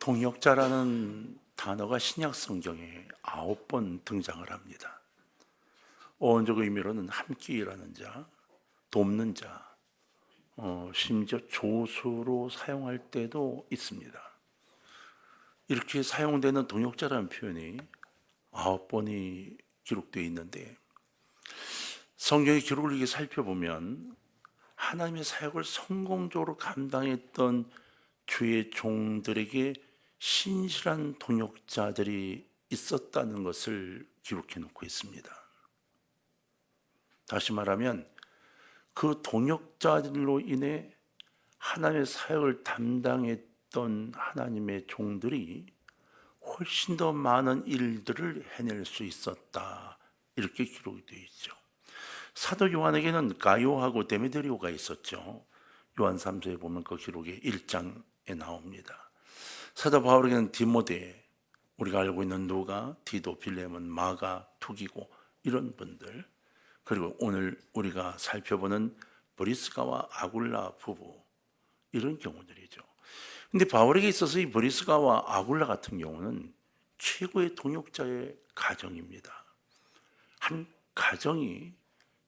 동역자라는 단어가 신약 성경에 9번 등장을 합니다. 어원적 의미로는 함께 일하는 자, 돕는 자, 심지어 조수로 사용할 때도 있습니다. 이렇게 사용되는 동역자라는 표현이 9번이 기록되어 있는데, 성경의 기록을 이렇게 살펴보면 하나님의 사역을 성공적으로 감당했던 주의 종들에게 신실한 동역자들이 있었다는 것을 기록해 놓고 있습니다. 다시 말하면 그 동역자들로 인해 하나님의 사역을 담당했던 하나님의 종들이 훨씬 더 많은 일들을 해낼 수 있었다, 이렇게 기록이 되어 있죠. 사도 요한에게는 가요하고 데메드리오가 있었죠. 요한 3서에 보면 그 기록이 1장에 나옵니다. 사도 바울에게는 디모데, 우리가 알고 있는 누가, 디도, 빌레몬, 마가, 투기고, 이런 분들, 그리고 오늘 우리가 살펴보는 브리스가와 아굴라 부부, 이런 경우들이죠. 근데 바울에게 있어서 이 브리스가와 아굴라 같은 경우는 최고의 동역자의 가정입니다. 한 가정이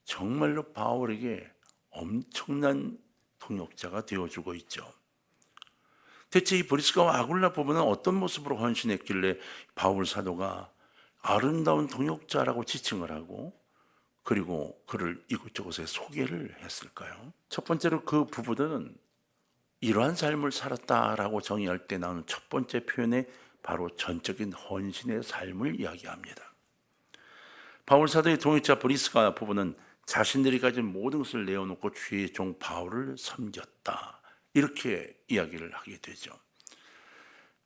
정말로 바울에게 엄청난 동역자가 되어주고 있죠. 대체 이 브리스가와 아굴라 부부는 어떤 모습으로 헌신했길래 바울 사도가 아름다운 동역자라고 지칭을 하고, 그리고 그를 이곳저곳에 소개를 했을까요? 첫 번째로 그 부부들은 이러한 삶을 살았다라고 정의할 때 나오는 첫 번째 표현에 바로 전적인 헌신의 삶을 이야기합니다. 바울 사도의 동역자 브리스가 부부는 자신들이 가진 모든 것을 내어놓고 주의 종 바울을 섬겼다, 이렇게 이야기를 하게 되죠.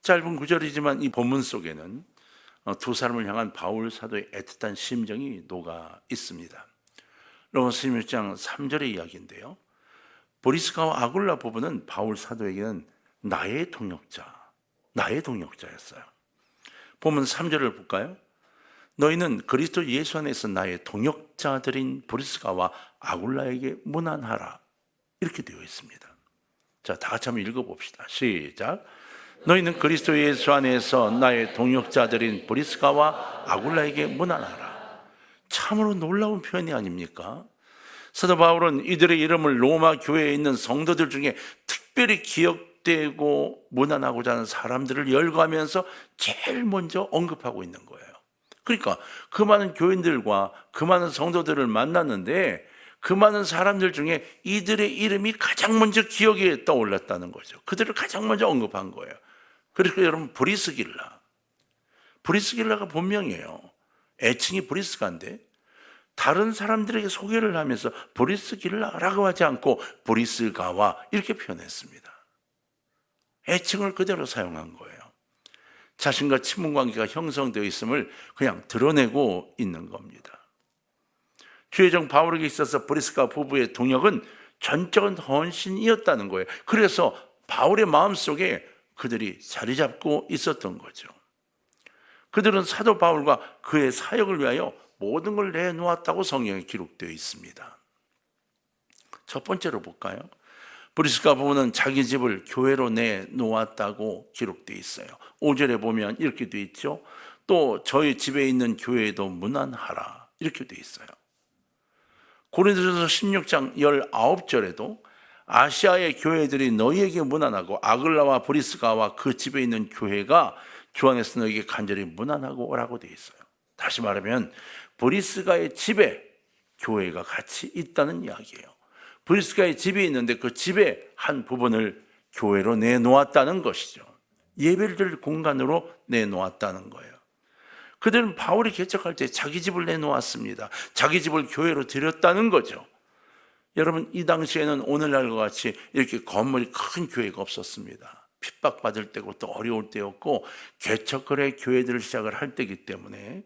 짧은 구절이지만 이 본문 속에는 두 사람을 향한 바울 사도의 애틋한 심정이 녹아 있습니다. 로마서 16장 3절의 이야기인데요, 브리스가와 아굴라 부부는 바울 사도에게는 나의 동역자였어요. 보면 3절을 볼까요? 너희는 그리스도 예수 안에서 나의 동역자들인 브리스가와 아굴라에게 문안하라, 이렇게 되어 있습니다. 자, 다 같이 한번 읽어봅시다. 시작. 너희는 그리스도 예수 안에서 나의 동역자들인 브리스가와 아굴라에게 문안하라. 참으로 놀라운 표현이 아닙니까? 사도 바울은 이들의 이름을 로마 교회에 있는 성도들 중에 특별히 기억되고 문안하고자 하는 사람들을 열거하면서 제일 먼저 언급하고 있는 거예요. 그러니까 그 많은 교인들과 그 많은 성도들을 만났는데 그 많은 사람들 중에 이들의 이름이 가장 먼저 기억에 떠올랐다는 거죠. 그들을 가장 먼저 언급한 거예요. 그러니까 여러분, 브리스길라가 본명이에요. 애칭이 브리스가인데 다른 사람들에게 소개를 하면서 브리스길라라고 하지 않고 브리스가와 이렇게 표현했습니다. 애칭을 그대로 사용한 거예요. 자신과 친분관계가 형성되어 있음을 그냥 드러내고 있는 겁니다. 주의 종 바울에게 있어서 브리스가 부부의 동역은 전적인 헌신이었다는 거예요. 그래서 바울의 마음속에 그들이 자리 잡고 있었던 거죠. 그들은 사도 바울과 그의 사역을 위하여 모든 걸 내놓았다고 성경에 기록되어 있습니다. 첫 번째로 볼까요? 브리스가 부부는 자기 집을 교회로 내놓았다고 기록되어 있어요. 5절에 보면 이렇게 되어 있죠. 또 저희 집에 있는 교회에도 문안하라, 이렇게 되어 있어요. 고린도전서 16장 19절에도 아시아의 교회들이 너희에게 문안하고 아글라와 브리스가와 그 집에 있는 교회가 주 안에서 너희에게 간절히 문안하고 오라고 되어 있어요. 다시 말하면 브리스가의 집에 교회가 같이 있다는 이야기예요. 브리스가의 집이 있는데 그 집의 한 부분을 교회로 내놓았다는 것이죠. 예배를 드릴 공간으로 내놓았다는 거예요. 그들은 바울이 개척할 때 자기 집을 내놓았습니다. 자기 집을 교회로 드렸다는 거죠. 여러분, 이 당시에는 오늘날과 같이 이렇게 건물이 큰 교회가 없었습니다. 핍박받을 때고 또 어려울 때였고 개척거래 교회들을 시작을 할 때이기 때문에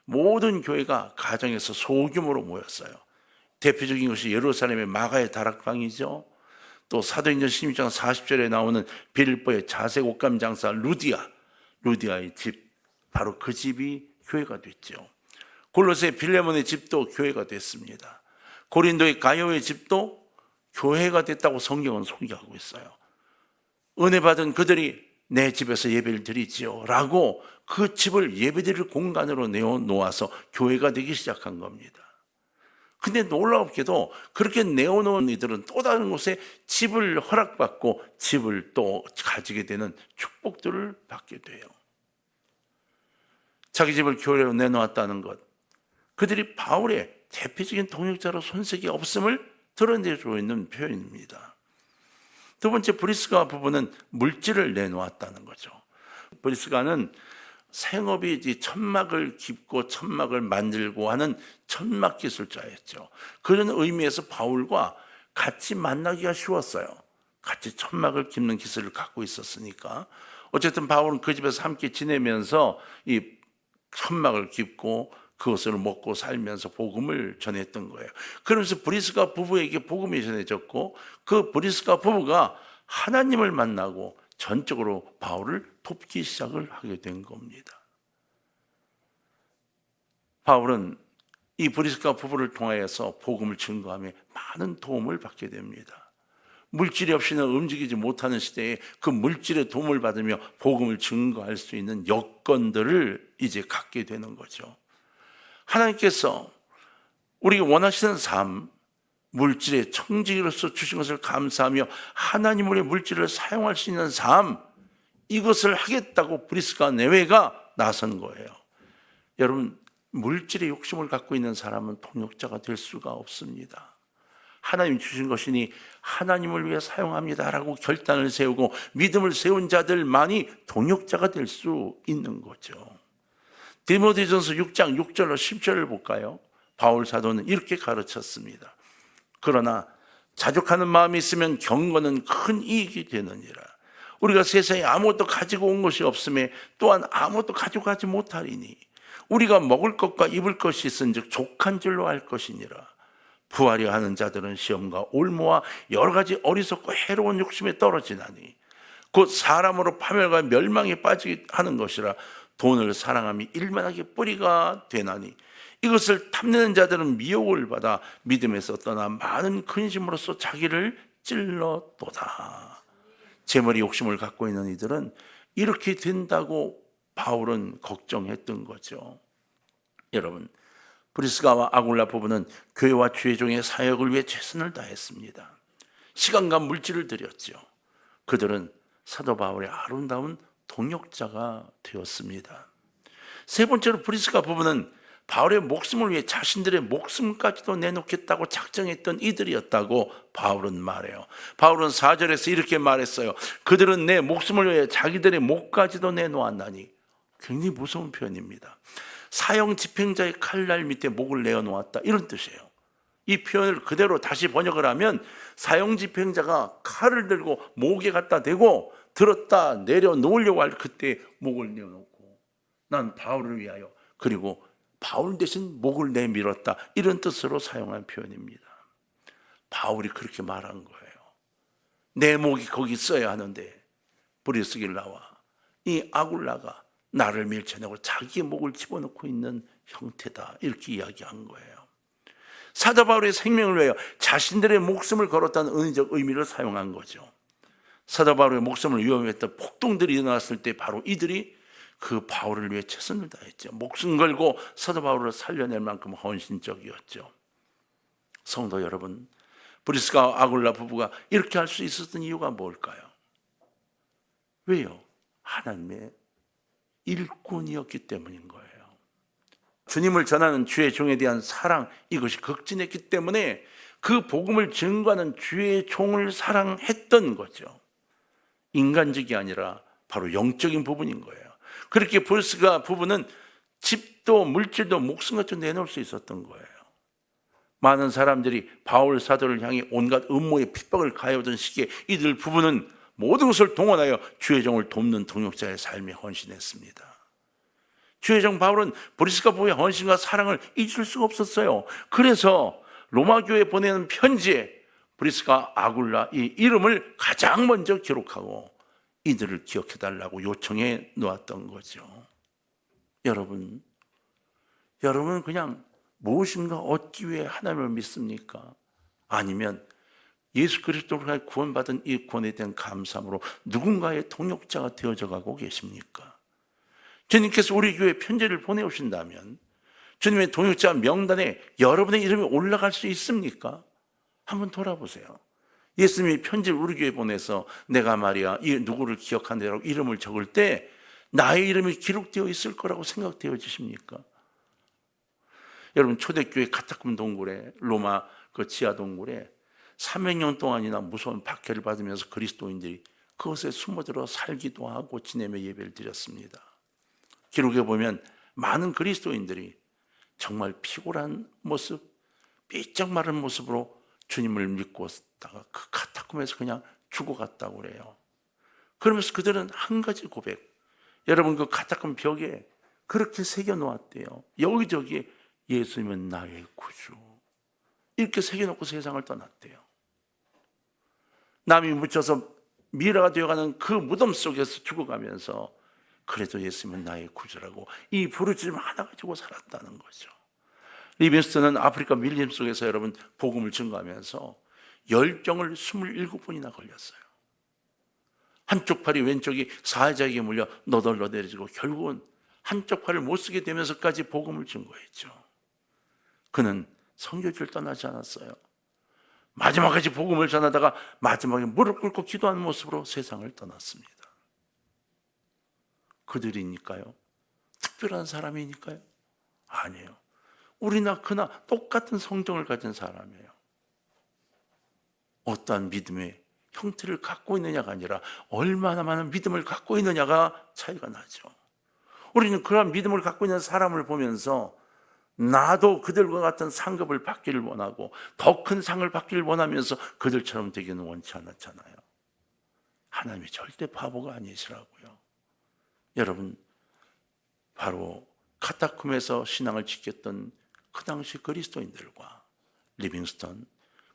모든 교회가 가정에서 소규모로 모였어요. 대표적인 것이 예루살렘의 마가의 다락방이죠. 또 사도행전 16장 40절에 나오는 빌립보의 자색 옷감 장사 루디아의 집, 바로 그 집이 교회가 됐죠. 골로새 빌레몬의 집도 교회가 됐습니다. 고린도의 가요의 집도 교회가 됐다고 성경은 소개하고 있어요. 은혜 받은 그들이 내 집에서 예배를 드리지요 라고 그 집을 예배드릴 공간으로 내어놓아서 교회가 되기 시작한 겁니다. 근데 놀랍게도 그렇게 내어놓은 이들은 또 다른 곳에 집을 허락받고 집을 또 가지게 되는 축복들을 받게 돼요. 자기 집을 교회로 내놓았다는 것, 그들이 바울의 대표적인 동역자로 손색이 없음을 드러내주고 있는 표현입니다. 두 번째, 브리스가 부부는 물질을 내놓았다는 거죠. 브리스가는 생업이 천막을 깁고 천막을 만들고 하는 천막 기술자였죠. 그런 의미에서 바울과 같이 만나기가 쉬웠어요. 같이 천막을 깁는 기술을 갖고 있었으니까. 어쨌든 바울은 그 집에서 함께 지내면서 이 천막을 깁고 그것을 먹고 살면서 복음을 전했던 거예요. 그러면서 브리스가 부부에게 복음이 전해졌고 그 브리스가 부부가 하나님을 만나고 전적으로 바울을 돕기 시작을 하게 된 겁니다. 바울은 이 브리스가 부부를 통하여서 복음을 증거하며 많은 도움을 받게 됩니다. 물질이 없이는 움직이지 못하는 시대에 그 물질의 도움을 받으며 복음을 증거할 수 있는 여건들을 이제 갖게 되는 거죠. 하나님께서 우리가 원하시는 삶, 물질의 청지기로서 주신 것을 감사하며 하나님의 물질을 사용할 수 있는 삶, 이것을 하겠다고 브리스가 내외가 나선 거예요. 여러분, 물질의 욕심을 갖고 있는 사람은 동역자가 될 수가 없습니다. 하나님 주신 것이니 하나님을 위해 사용합니다라고 결단을 세우고 믿음을 세운 자들만이 동역자가 될 수 있는 거죠. 디모데전서 6장 6절로 10절을 볼까요? 바울 사도는 이렇게 가르쳤습니다. 그러나 자족하는 마음이 있으면 경건은 큰 이익이 되느니라. 우리가 세상에 아무것도 가지고 온 것이 없음에 또한 아무것도 가져가지 못하리니 우리가 먹을 것과 입을 것이 있은즉 족한 줄로 알 것이니라. 부하려 하는 자들은 시험과 올무와 여러 가지 어리석고 해로운 욕심에 떨어지나니 곧 사람으로 파멸과 멸망에 빠지게 하는 것이라. 돈을 사랑함이 일만하게 뿌리가 되나니 이것을 탐내는 자들은 미혹을 받아 믿음에서 떠나 많은 근심으로써 자기를 찔렀도다. 재물의 욕심을 갖고 있는 이들은 이렇게 된다고 바울은 걱정했던 거죠. 여러분, 브리스가와 아굴라 부부는 교회와 주의 종의 사역을 위해 최선을 다했습니다. 시간과 물질을 들였죠. 그들은 사도 바울의 아름다운 동역자가 되었습니다. 세 번째로 브리스가 부부는 바울의 목숨을 위해 자신들의 목숨까지도 내놓겠다고 작정했던 이들이었다고 바울은 말해요. 바울은 4절에서 이렇게 말했어요. 그들은 내 목숨을 위해 자기들의 목까지도 내놓았나니. 굉장히 무서운 표현입니다. 사형 집행자의 칼날 밑에 목을 내어놓았다, 이런 뜻이에요. 이 표현을 그대로 다시 번역을 하면 사형 집행자가 칼을 들고 목에 갖다 대고 들었다 내려놓으려고 할 그때 목을 내어놓고 난 바울을 위하여, 그리고 바울 대신 목을 내밀었다, 이런 뜻으로 사용한 표현입니다. 바울이 그렇게 말한 거예요. 내 목이 거기 있어야 하는데 브리스길라와 이 아굴라가 나를 밀쳐내고 자기의 목을 집어넣고 있는 형태다, 이렇게 이야기한 거예요. 사도 바울의 생명을 위하여 자신들의 목숨을 걸었다는 은혜적 의미를 사용한 거죠. 사도 바울의 목숨을 위협했던 폭동들이 일어났을 때 바로 이들이 그 바울을 위해 최선을 다했죠. 목숨 걸고 사도 바울을 살려낼 만큼 헌신적이었죠. 성도 여러분, 브리스가 아굴라 부부가 이렇게 할 수 있었던 이유가 뭘까요? 왜요? 하나님의 일꾼이었기 때문인 거예요. 주님을 전하는 주의 종에 대한 사랑, 이것이 극진했기 때문에 그 복음을 증거하는 주의 종을 사랑했던 거죠. 인간적이 아니라 바로 영적인 부분인 거예요. 그렇게 브리스가 부부는 집도 물질도 목숨같이 내놓을 수 있었던 거예요. 많은 사람들이 바울 사도를 향해 온갖 음모의 핍박을 가해오던 시기에 이들 부부는 모든 것을 동원하여 주의 종을 돕는 동역자의 삶에 헌신했습니다. 주의 종 바울은 브리스가 부부의 헌신과 사랑을 잊을 수가 없었어요. 그래서 로마 교회에 보내는 편지에 브리스가 아굴라 이 이름을 가장 먼저 기록하고 이들을 기억해달라고 요청해 놓았던 거죠. 여러분 그냥 무엇인가 얻기 위해 하나님을 믿습니까? 아니면 예수 그리스도로 하여 구원받은 이 구원에 대한 감사함으로 누군가의 동역자가 되어져 가고 계십니까? 주님께서 우리 교회에 편지를 보내오신다면 주님의 동역자 명단에 여러분의 이름이 올라갈 수 있습니까? 한번 돌아보세요. 예수님이 편지를 우리 교회에 보내서 내가 말이야 이 누구를 기억하느라고 이름을 적을 때 나의 이름이 기록되어 있을 거라고 생각되어지십니까? 여러분 초대교회 카타콤 동굴에 로마 그 지하 동굴에 300년 동안이나 무서운 박해를 받으면서 그리스도인들이 그것에 숨어들어 살기도 하고 지내며 예배를 드렸습니다. 기록에 보면 많은 그리스도인들이 정말 피곤한 모습, 삐쩍 마른 모습으로 주님을 믿고 있다가 그 카타콤에서 그냥 죽어갔다고 그래요. 그러면서 그들은 한 가지 고백, 여러분 그 카타콤 벽에 그렇게 새겨놓았대요. 여기저기 예수님은 나의 구주, 이렇게 새겨놓고 세상을 떠났대요. 남이 묻혀서 미라가 되어가는 그 무덤 속에서 죽어가면서 그래도 예수님은 나의 구주라고 이 부르짖음 하나 가지고 살았다는 거죠. 리빙스턴은 아프리카 밀림 속에서 여러분 복음을 증거하면서 열병을 27번이나 걸렸어요. 한쪽 팔이 왼쪽이 사자에게 물려 너덜너덜해지고 결국은 한쪽 팔을 못 쓰게 되면서까지 복음을 증거했죠. 그는 선교지를 떠나지 않았어요. 마지막까지 복음을 전하다가 마지막에 무릎 꿇고 기도하는 모습으로 세상을 떠났습니다. 그들이니까요? 특별한 사람이니까요? 아니에요. 우리나 그나 똑같은 성정을 가진 사람이에요. 어떠한 믿음의 형태를 갖고 있느냐가 아니라 얼마나 많은 믿음을 갖고 있느냐가 차이가 나죠. 우리는 그런 믿음을 갖고 있는 사람을 보면서 나도 그들과 같은 상급을 받기를 원하고 더 큰 상을 받기를 원하면서 그들처럼 되기는 원치 않았잖아요. 하나님이 절대 바보가 아니시라고요. 여러분, 바로 카타콤에서 신앙을 지켰던 그 당시 그리스도인들과 리빙스턴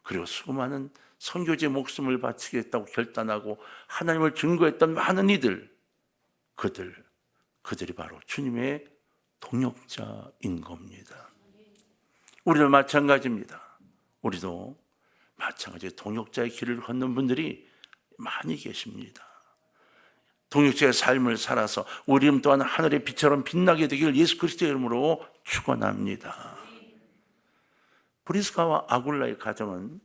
그리고 수많은 선교지의 목숨을 바치겠다고 결단하고 하나님을 증거했던 많은 이들, 그들이 바로 주님의 동역자인 겁니다. 우리도 마찬가지입니다. 우리도 마찬가지 동역자의 길을 걷는 분들이 많이 계십니다. 동역자의 삶을 살아서 우리 이름 또한 하늘의 빛처럼 빛나게 되길 예수 그리스도의 이름으로 축원합니다. 브리스가와 아굴라의 가정은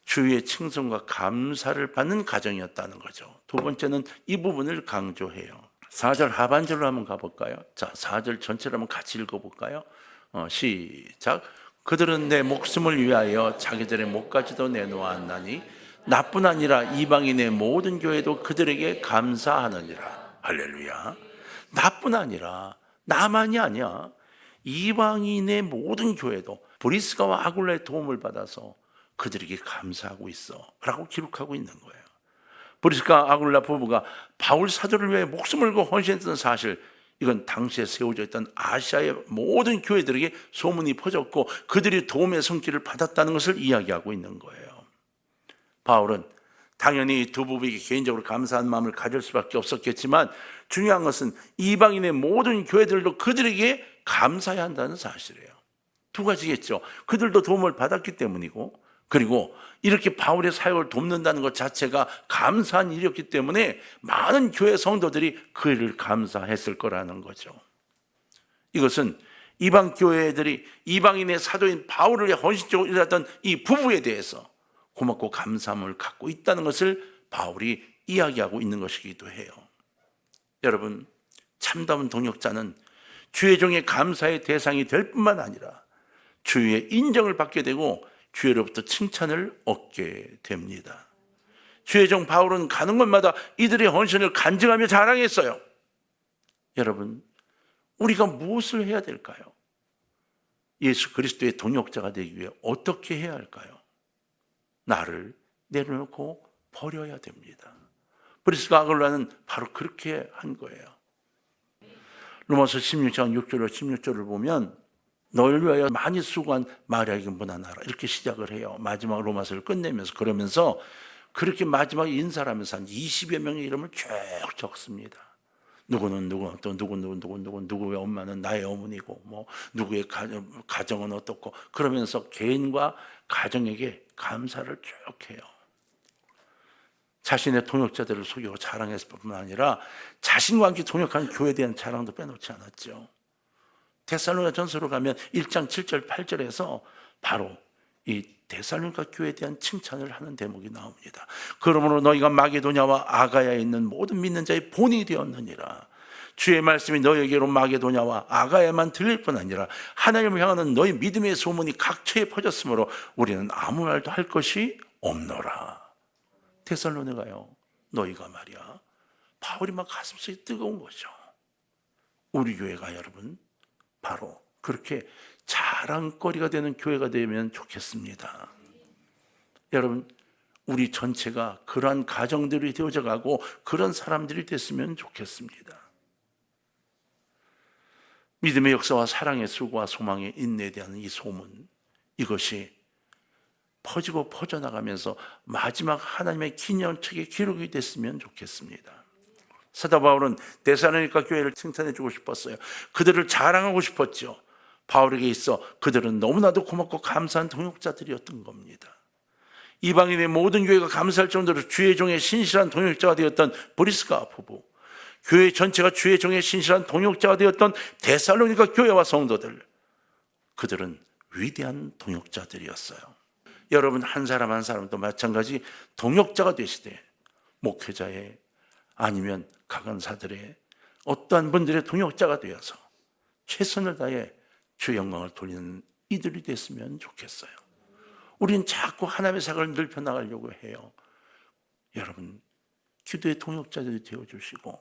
주위의 칭송과 감사를 받는 가정이었다는 거죠. 두 번째는 이 부분을 강조해요. 4절 하반절로 한번 가볼까요? 자, 4절 전체를 한번 같이 읽어볼까요? 시작. 그들은 내 목숨을 위하여 자기들의 목까지도 내놓았나니 나뿐 아니라 이방인의 모든 교회도 그들에게 감사하느니라. 할렐루야. 나뿐 아니라 나만이 아니야. 이방인의 모든 교회도 브리스가와 아굴라의 도움을 받아서 그들에게 감사하고 있어 라고 기록하고 있는 거예요. 브리스가 아굴라 부부가 바울 사도를 위해 목숨을 걸고 헌신했던 사실, 이건 당시에 세워져 있던 아시아의 모든 교회들에게 소문이 퍼졌고 그들이 도움의 손길을 받았다는 것을 이야기하고 있는 거예요. 바울은 당연히 두 부부에게 개인적으로 감사한 마음을 가질 수밖에 없었겠지만 중요한 것은 이방인의 모든 교회들도 그들에게 감사해야 한다는 사실이에요. 두 가지겠죠. 그들도 도움을 받았기 때문이고, 그리고 이렇게 바울의 사역을 돕는다는 것 자체가 감사한 일이었기 때문에 많은 교회 성도들이 그 일을 감사했을 거라는 거죠. 이것은 이방 교회들이 이방인의 사도인 바울을 위해 헌신적으로 일하던 이 부부에 대해서 고맙고 감사함을 갖고 있다는 것을 바울이 이야기하고 있는 것이기도 해요. 여러분, 참다운 동역자는 주의 종의 감사의 대상이 될 뿐만 아니라 주의 인정을 받게 되고 주의로부터 칭찬을 얻게 됩니다. 주의 종 바울은 가는 곳마다 이들의 헌신을 간증하며 자랑했어요. 여러분, 우리가 무엇을 해야 될까요? 예수 그리스도의 동역자가 되기 위해 어떻게 해야 할까요? 나를 내려놓고 버려야 됩니다. 브리스가 아굴라는 바로 그렇게 한 거예요. 로마서 16장 6절로 16절을 보면 너를 위하여 많이 수고한 마리아에게 문안하라, 이렇게 시작을 해요. 마지막 로마서를 끝내면서, 그러면서 그렇게 마지막에 인사를 하면서 한 20여 명의 이름을 쭉 적습니다. 누구는 누구, 또 누구의 엄마는 나의 어머니고, 뭐 누구의 가정은 어떻고, 그러면서 개인과 가정에게 감사를 쭉 해요. 자신의 동역자들을 속이고 자랑했을 뿐만 아니라 자신과 함께 동역하는 교회에 대한 자랑도 빼놓지 않았죠. 데살로니가 전서로 가면 1장 7절 8절에서 바로 이 데살로니가 교회에 대한 칭찬을 하는 대목이 나옵니다. 그러므로 너희가 마게도냐와 아가야에 있는 모든 믿는 자의 본이 되었느니라. 주의 말씀이 너희에게로 마게도냐와 아가야만 들릴 뿐 아니라 하나님을 향하는 너희 믿음의 소문이 각처에 퍼졌으므로 우리는 아무 말도 할 것이 없노라. 데살로니가요, 너희가 말이야, 바울이 막 가슴속이 뜨거운 거죠. 우리 교회가 여러분 바로 그렇게 자랑거리가 되는 교회가 되면 좋겠습니다. 여러분, 우리 전체가 그러한 가정들이 되어져 가고 그런 사람들이 됐으면 좋겠습니다. 믿음의 역사와 사랑의 수고와 소망의 인내에 대한 이 소문, 이것이 퍼지고 퍼져나가면서 마지막 하나님의 기념책의 기록이 됐으면 좋겠습니다. 사도 바울은 데살로니가 교회를 칭찬해 주고 싶었어요. 그들을 자랑하고 싶었죠. 바울에게 있어 그들은 너무나도 고맙고 감사한 동역자들이었던 겁니다. 이방인의 모든 교회가 감사할 정도로 주의 종의 신실한 동역자가 되었던 브리스가 부부, 교회 전체가 주의 종의 신실한 동역자가 되었던 데살로니가 교회와 성도들, 그들은 위대한 동역자들이었어요. 여러분, 한 사람 한 사람도 마찬가지 동역자가 되시되 목회자의 아니면 가간사들의 어떠한 분들의 동역자가 되어서 최선을 다해 주의 영광을 돌리는 이들이 됐으면 좋겠어요. 우린 자꾸 하나님의 사역을 넓혀나가려고 해요. 여러분, 기도의 동역자들이 되어주시고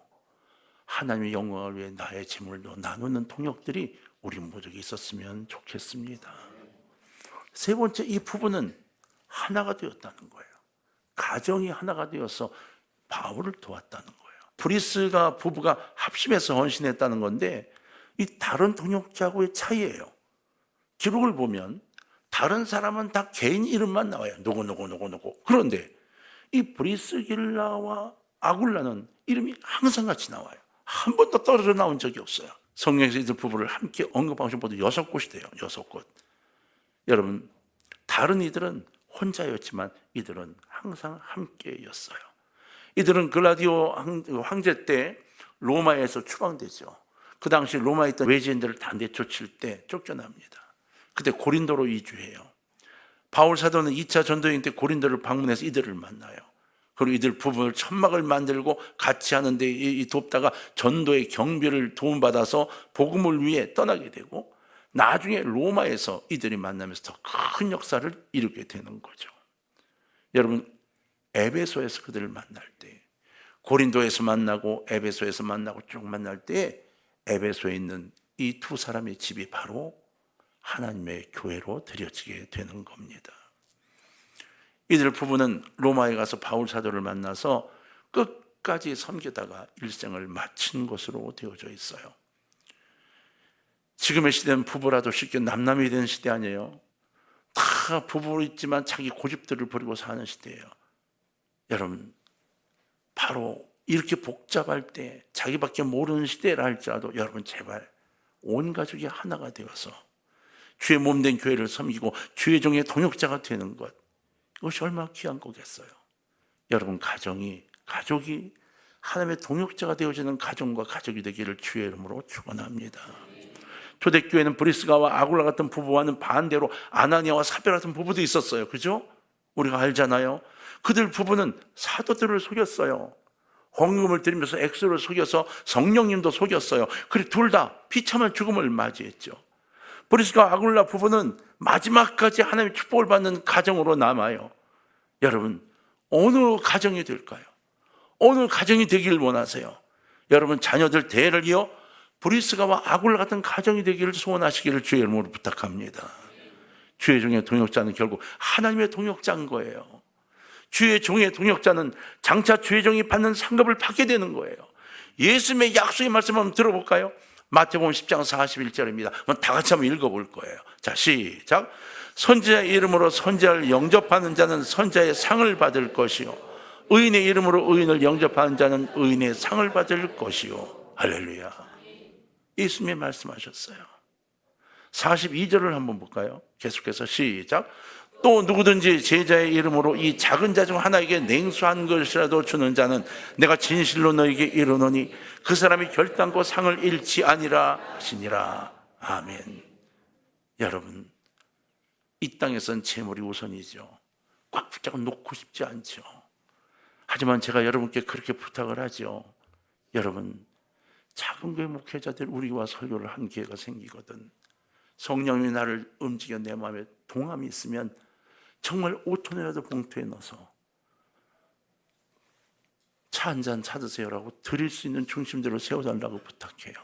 하나님의 영광을 위해 나의 재물도 나누는 동역들이 우리 모두에게 있었으면 좋겠습니다. 세 번째, 이 부부는 하나가 되었다는 거예요. 가정이 하나가 되어서 바울을 도왔다는 거예요. 브리스가 부부가 합심해서 헌신했다는 건데 이 다른 동역자하고의 차이예요. 기록을 보면 다른 사람은 다 개인 이름만 나와요. 누구. 그런데 이 브리스길라와 아굴라는 이름이 항상 같이 나와요. 한 번도 떨어져 나온 적이 없어요. 성경에서 이들 부부를 함께 언급한 곳이 모두 6곳이 돼요. 6곳. 여러분, 다른 이들은 혼자였지만 이들은 항상 함께였어요. 이들은 글라디오 황제 때 로마에서 추방되죠. 그 당시 로마에 있던 외지인들을 다 내쫓을 때 쫓겨납니다. 그때 고린도로 이주해요. 바울 사도는 2차 전도여행 때 고린도를 방문해서 이들을 만나요. 그리고 이들 부부를 천막을 만들고 같이 하는데 돕다가 전도의 경비를 도움받아서 복음을 위해 떠나게 되고 나중에 로마에서 이들이 만나면서 더 큰 역사를 이루게 되는 거죠. 여러분, 에베소에서 그들을 만날 때, 고린도에서 만나고 에베소에서 만나고 쭉 만날 때 에베소에 있는 이 두 사람의 집이 바로 하나님의 교회로 드려지게 되는 겁니다. 이들 부부는 로마에 가서 바울 사도를 만나서 끝까지 섬기다가 일생을 마친 것으로 되어져 있어요. 지금의 시대는 부부라도 쉽게 남남이 되는 시대 아니에요. 다 부부로 있지만 자기 고집들을 버리고 사는 시대예요. 여러분, 바로 이렇게 복잡할 때 자기밖에 모르는 시대라 할지라도 여러분 제발 온 가족이 하나가 되어서 주의 몸된 교회를 섬기고 주의 종의 동역자가 되는 것, 이것이 얼마나 귀한 거겠어요. 여러분, 가족이 하나님의 동역자가 되어지는 가정과 가족이 되기를 주의 이름으로 축원합니다. 초대교회는 브리스가와 아굴라 같은 부부와는 반대로 아나니아와 사베라 같은 부부도 있었어요. 그죠? 우리가 알잖아요. 그들 부부는 사도들을 속였어요. 헌금을 드리면서 엑소를 속여서 성령님도 속였어요. 그리고 둘 다 비참한 죽음을 맞이했죠. 브리스가 아굴라 부부는 마지막까지 하나님의 축복을 받는 가정으로 남아요. 여러분, 어느 가정이 될까요? 어느 가정이 되기를 원하세요? 여러분, 자녀들 대를 이어 브리스가와 아굴라 같은 가정이 되기를 소원하시기를 주의 이름으로 부탁합니다. 주의 종의 동역자는 결국 하나님의 동역자인 거예요. 주의 종의 동역자는 장차 주의 종이 받는 상급을 받게 되는 거예요. 예수님의 약속의 말씀 한번 들어볼까요? 마태복음 10장 41절입니다. 다 같이 한번 읽어볼 거예요. 자, 시작. 선지자의 이름으로 선지자를 영접하는 자는 선지자의 상을 받을 것이요, 의인의 이름으로 의인을 영접하는 자는 의인의 상을 받을 것이요. 할렐루야. 예수님이 말씀하셨어요. 42절을 한번 볼까요? 계속해서 시작. 또 누구든지 제자의 이름으로 이 작은 자 중 하나에게 냉수한 것이라도 주는 자는 내가 진실로 너에게 이르노니 그 사람이 결단코 상을 잃지 아니라 하시니라. 아멘. 여러분, 이 땅에선 재물이 우선이죠. 꽉 붙잡아 놓고 싶지 않죠. 하지만 제가 여러분께 그렇게 부탁을 하죠. 여러분, 작은 교회 목회자들 우리와 설교를 한 기회가 생기거든. 성령이 나를 움직여 내 마음에 동함이 있으면 정말 5톤이라도 봉투에 넣어서 차 한 잔 사드세요라고 드릴 수 있는 중심대로 세워달라고 부탁해요.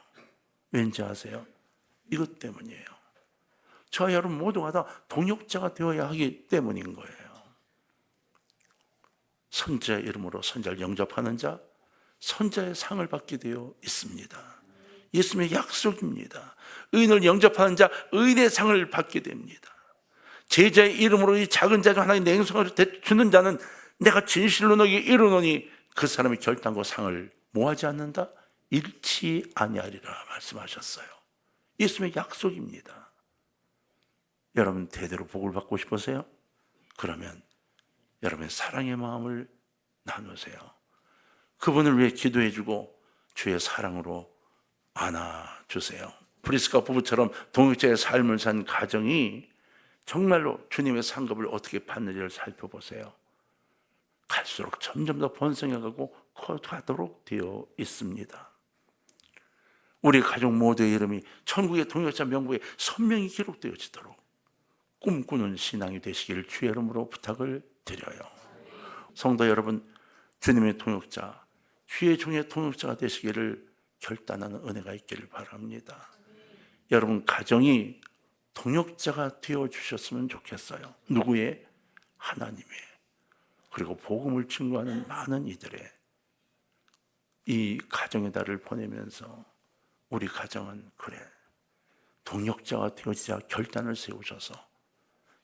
왠지 아세요? 이것 때문이에요. 저 여러분 모두가 다 동역자가 되어야 하기 때문인 거예요. 선자의 이름으로 선자를 영접하는 자, 선자의 상을 받게 되어 있습니다. 예수님의 약속입니다. 의인을 영접하는 자, 의인의 상을 받게 됩니다. 제자의 이름으로 이 작은 자 중 하나의 냉성을 주는 자는 내가 진실로 너에게 이르노니 그 사람이 결단코 상을 뭐하지 않는다? 잃지 아니하리라 말씀하셨어요. 예수님의 약속입니다. 여러분 대대로 복을 받고 싶으세요? 그러면 여러분의 사랑의 마음을 나누세요. 그분을 위해 기도해주고 주의 사랑으로 안아주세요. 프리스가 부부처럼 동역자의 삶을 산 가정이 정말로 주님의 상급을 어떻게 받는지를 살펴보세요. 갈수록 점점 더 번성해가고 커가도록 되어 있습니다. 우리 가족 모두의 이름이 천국의 동역자 명부에 선명히 기록되어지도록 꿈꾸는 신앙이 되시기를 주의 이름으로 부탁을 드려요. 성도 여러분, 주님의 동역자, 주의 종의 동역자가 되시기를 결단하는 은혜가 있기를 바랍니다. 여러분 가정이 동역자가 되어주셨으면 좋겠어요. 누구의? 하나님의. 그리고 복음을 증거하는 많은 이들의 이 가정의 달을 보내면서 우리 가정은 그래 동역자가 되어지자 결단을 세우셔서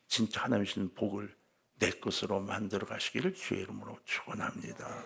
진짜 하나님 주신 복을 내 것으로 만들어 가시기를 주의 이름으로 축원합니다.